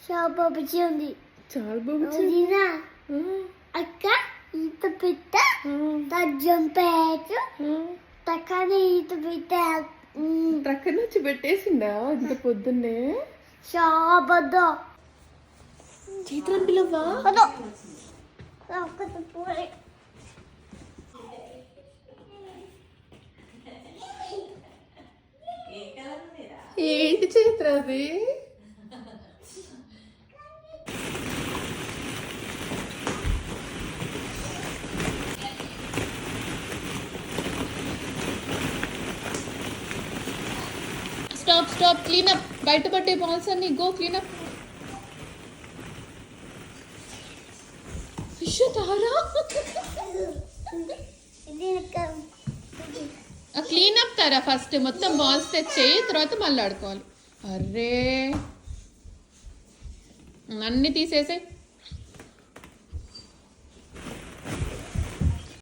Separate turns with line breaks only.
చాలా బాబుజీ ఉంది.
చాలా బాబు
అక్క ఈత పెట్ట జంపేయచ్చు తక్కని ఈత పెట్ట
ట్రక్ నుంచి పెట్టేసిందా ఇంత పొద్దున్నే?
శాబద్ద
చైత్రం పిల్లవా ఏంటి చైత్ర అది? Stop stop cleanup. బయట పట్టే బాల్స్ అన్ని గో క్లీనప్. క్లీనప్ తారా ఫస్ట్ మొత్తం బాల్స్ తెచ్చేయి, తర్వాత మళ్ళీ ఆడుకోవాలి. అర్రే అన్నీ తీసేసాయి.